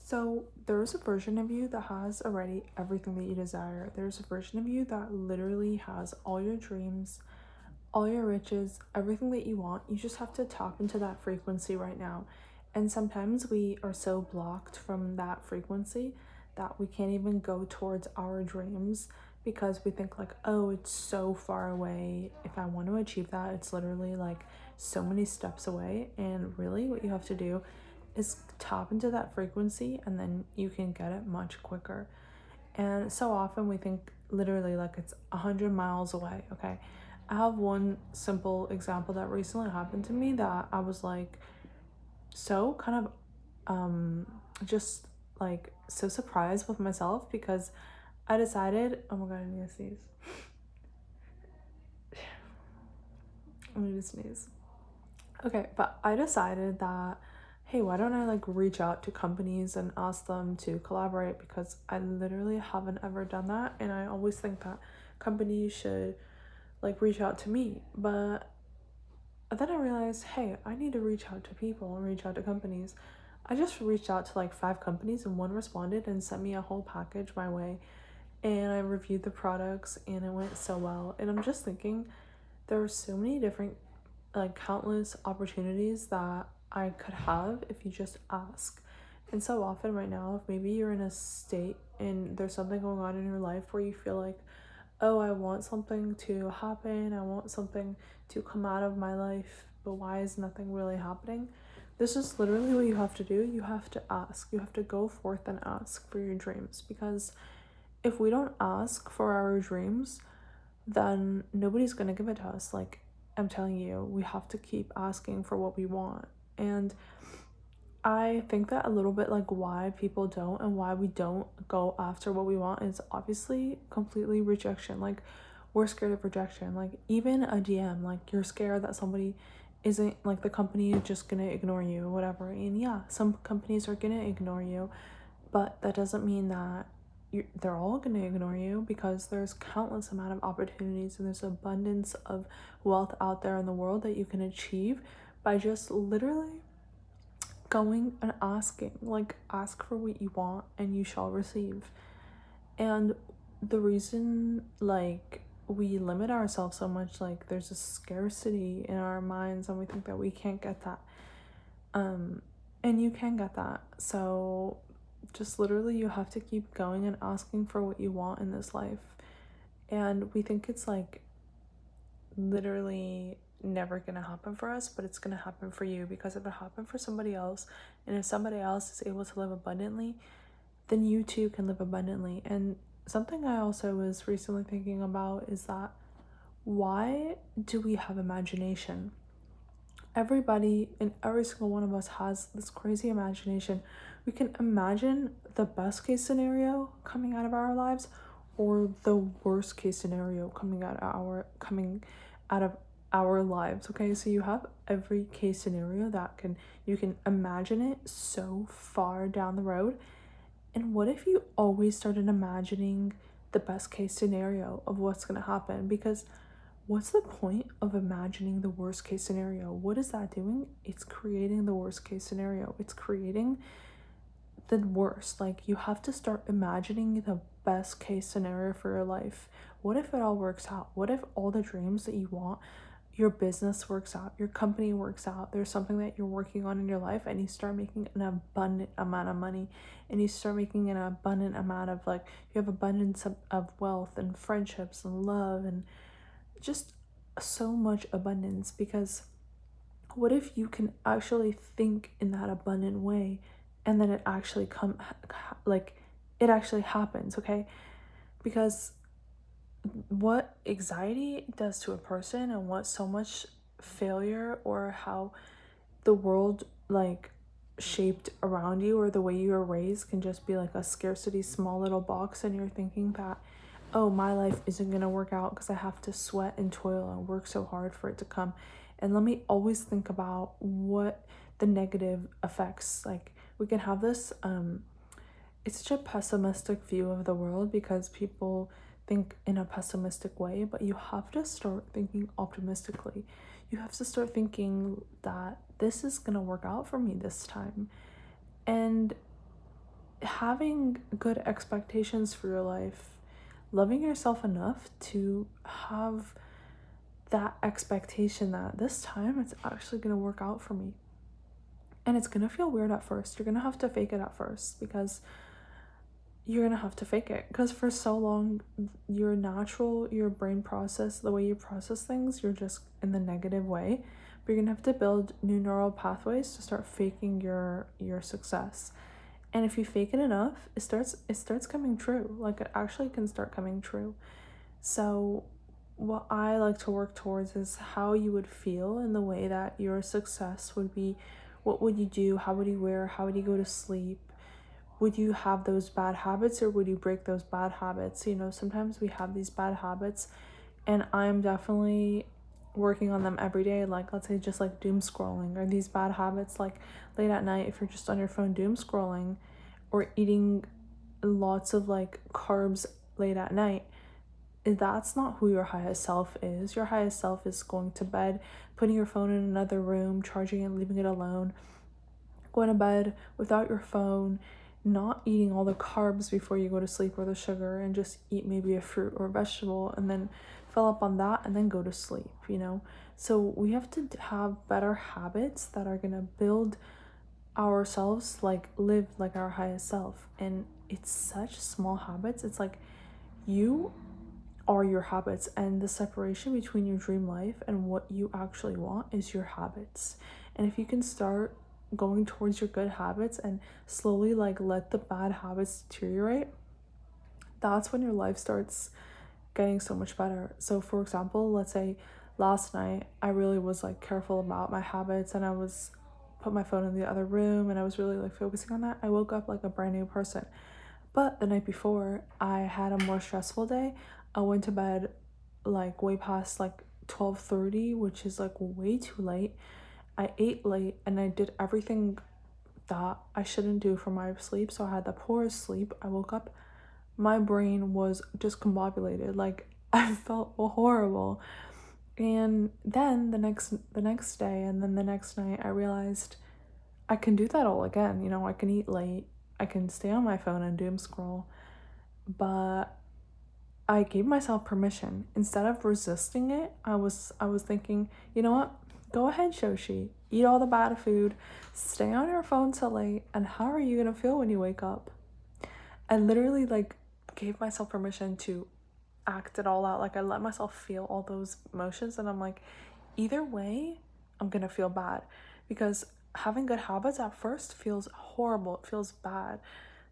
So there's a version of you that has already everything that you desire. There's a version of you that literally has all your dreams, all your riches, everything that you want. You just have to tap into that frequency right now. And sometimes we are so blocked from that frequency that we can't even go towards our dreams because we think like, oh, it's so far away. If I want to achieve that, it's literally like so many steps away. And really what you have to do is tap into that frequency and then you can get it much quicker. And so often we think literally like it's 100 miles away, okay? I have one simple example that recently happened to me that I was like so kind of just like so surprised with myself because I decided, oh my god, I need to sneeze. I need to sneeze. Okay, but I decided that, hey, why don't I like reach out to companies and ask them to collaborate because I literally haven't ever done that. And I always think that companies should like reach out to me. But then I realized, hey, I need to reach out to people and reach out to companies. I just reached out to like 5 companies and one responded and sent me a whole package my way. And I reviewed the products and it went so well. And I'm just thinking, there are so many different like countless opportunities that I could have if you just ask. And so often right now, if maybe you're in a state and there's something going on in your life where you feel like, oh, I want something to happen, I want something to come out of my life, but why is nothing really happening? This is literally what you have to do. You have to ask. You have to go forth and ask for your dreams because if we don't ask for our dreams, then nobody's gonna give it to us. Like, I'm telling you, we have to keep asking for what we want. And I think that a little bit like why people don't and why we don't go after what we want is obviously completely rejection. Like, we're scared of rejection. Like, even a DM, like, you're scared that somebody isn't like the company is just gonna ignore you or whatever. And yeah, some companies are gonna ignore you, but that doesn't mean that they're all going to ignore you because there's countless amount of opportunities and there's abundance of wealth out there in the world that you can achieve by just literally going and asking. Like, ask for what you want and you shall receive. And the reason like we limit ourselves so much, like there's a scarcity in our minds and we think that we can't get that, and you can get that. So just literally you have to keep going and asking for what you want in this life. And we think it's like literally never gonna happen for us, but it's gonna happen for you because if it happened for somebody else and if somebody else is able to live abundantly, then you too can live abundantly. And something I also was recently thinking about is that why do we have imagination? Everybody and every single one of us has this crazy imagination. We can imagine the best case scenario coming out of our lives or the worst case scenario coming out of our lives. Okay, so you have every case scenario that you can imagine it so far down the road. And what if you always started imagining the best case scenario of what's going to happen? Because what's the point of imagining the worst case scenario? What is that doing? It's creating the worst case scenario. It's creating the worst. Like, you have to start imagining the best case scenario for your life. What if it all works out? What if all the dreams that you want, your business works out, your company works out, there's something that you're working on in your life and you start making an abundant amount of money and you start making an abundant amount of like, you have abundance of wealth and friendships and love and just so much abundance. Because what if you can actually think in that abundant way and then it actually like it actually happens, okay? Because what anxiety does to a person and what so much failure or how the world like shaped around you or the way you were raised can just be like a scarcity small little box and you're thinking that, oh, my life isn't going to work out because I have to sweat and toil and work so hard for it to come. And let me always think about what the negative effects, like we can have this it's such a pessimistic view of the world because people think in a pessimistic way, but you have to start thinking optimistically. You have to start thinking that this is going to work out for me this time. And having good expectations for your life, loving yourself enough to have that expectation that this time it's actually going to work out for me. And it's going to feel weird at first. You're going to have to fake it at first, because you're going to have to fake it. Because for so long, your brain process, the way you process things, you're just in the negative way. But you're going to have to build new neural pathways to start faking your success. And if you fake it enough, it starts coming true. Like, it actually can start coming true. So what I like to work towards is how you would feel in the way that your success would be. What would you do? How would you wear? How would you go to sleep? Would you have those bad habits, or would you break those bad habits? You know, sometimes we have these bad habits, and I'm definitely working on them every day. Like, let's say just like doom scrolling, or these bad habits like late at night, if you're just on your phone doom scrolling, or eating lots of like carbs late at night. That's not who your highest self is. Your highest self is going to bed, putting your phone in another room, charging it, leaving it alone, going to bed without your phone, not eating all the carbs before you go to sleep, or the sugar, and just eat maybe a fruit or a vegetable, and then fill up on that and then go to sleep, you know? So we have to have better habits that are going to build ourselves, like live like our highest self. And it's such small habits. It's like you are your habits, and the separation between your dream life and what you actually want is your habits. And if you can start going towards your good habits and slowly like let the bad habits deteriorate, that's when your life starts getting so much better. So for example, let's say last night I really was like careful about my habits, and I was put my phone in the other room, and I was really like focusing on that. I woke up like a brand new person. But the night before, I had a more stressful day. I went to bed like way past like 12:30, which is like way too late. I ate late, and I did everything that I shouldn't do for my sleep. So I had the poorest sleep. I woke up, my brain was discombobulated. Like, I felt horrible. And then the next day, and then the next night, I realized I can do that all again. You know, I can eat late, I can stay on my phone and doom scroll, but I gave myself permission. Instead of resisting it, I was thinking, you know what? Go ahead, Shoshi. Eat all the bad food, stay on your phone till late, and how are you gonna feel when you wake up? I literally like gave myself permission to act it all out. Like, I let myself feel all those emotions, and I'm like, either way, I'm gonna feel bad, because having good habits at first feels horrible. It feels bad.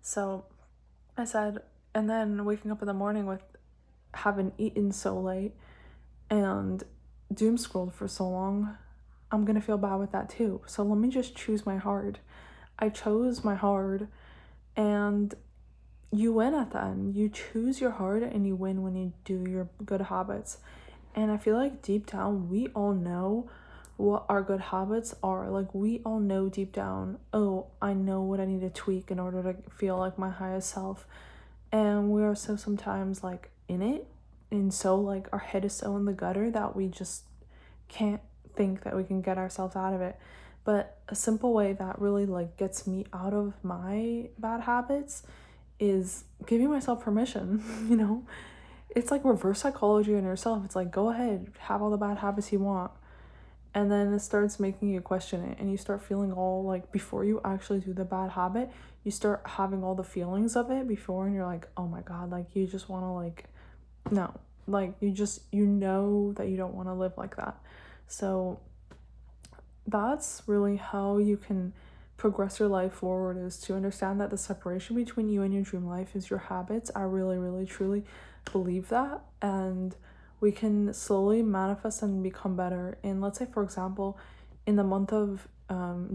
So I said, and then waking up in the morning with having eaten so late and doom scrolled for so long, I'm gonna feel bad with that too. So let me just choose my hard. I chose my hard, and you win at the end. You choose your hard, and you win when you do your good habits. And I feel like deep down, we all know what our good habits are. Like, we all know deep down, oh, I know what I need to tweak in order to feel like my highest self. And we are so sometimes like in it, and so like our head is so in the gutter that we just can't think that we can get ourselves out of it. But a simple way that really like gets me out of my bad habits is giving myself permission. You know, it's like reverse psychology on yourself. It's like, go ahead, have all the bad habits you want, and then it starts making you question it, and you start feeling all like, before you actually do the bad habit, you start having all the feelings of it before, and you're like, oh my god, like, you just want to like, no, like, you know that you don't want to live like that. So that's really how you can progress your life forward, is to understand that the separation between you and your dream life is your habits. I really, really, truly believe that. And we can slowly manifest and become better. And let's say, for example, in the month of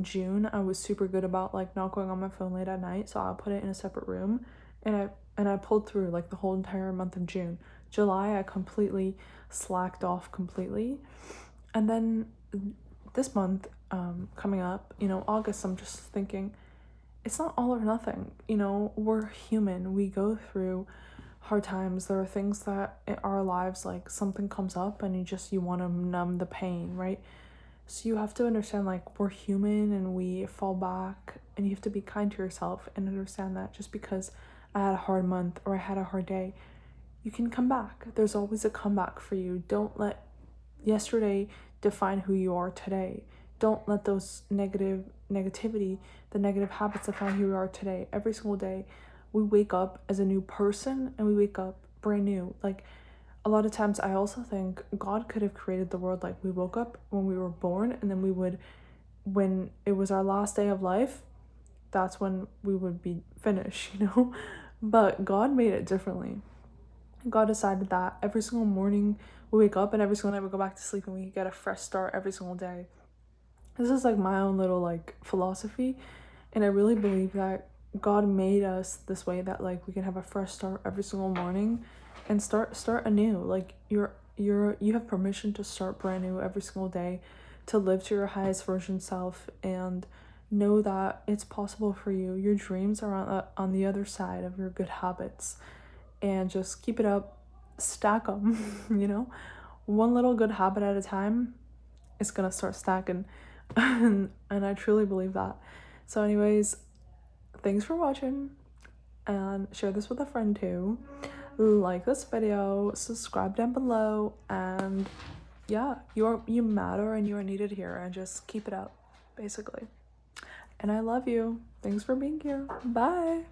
June, I was super good about like not going on my phone late at night, so I'll put it in a separate room, and I pulled through like the whole entire month of June. July, I completely slacked off completely. And then this month, coming up, you know, August, I'm just thinking, it's not all or nothing. You know, we're human. We go through hard times. There are things that in our lives, like something comes up and you want to numb the pain, right? So you have to understand, like, we're human and we fall back and you have to be kind to yourself and understand that just because I had a hard month or I had a hard day, you can come back. There's always a comeback for you. Don't let yesterday define who you are today. Don't let those negativity, the negative habits define who you are today. Every single day, we wake up as a new person and we wake up brand new. Like, a lot of times I also think God could have created the world like we woke up when we were born, and then we would, when it was our last day of life, that's when we would be finished, you know? But God made it differently. God decided that every single morning we wake up and every single night we go back to sleep and we get a fresh start every single day. This is like my own little like philosophy, and I really believe that God made us this way, that like we can have a fresh start every single morning and start anew. Like you have permission to start brand new every single day, to live to your highest version self, and know that it's possible for you. Your dreams are on the other side of your good habits, and just keep it up, stack them, you know? One little good habit at a time is gonna start stacking. And I truly believe that. So anyways, thanks for watching, and share this with a friend too. Like this video, subscribe down below, and yeah, you matter and you are needed here, and just keep it up, basically. And I love you. Thanks for being here. Bye.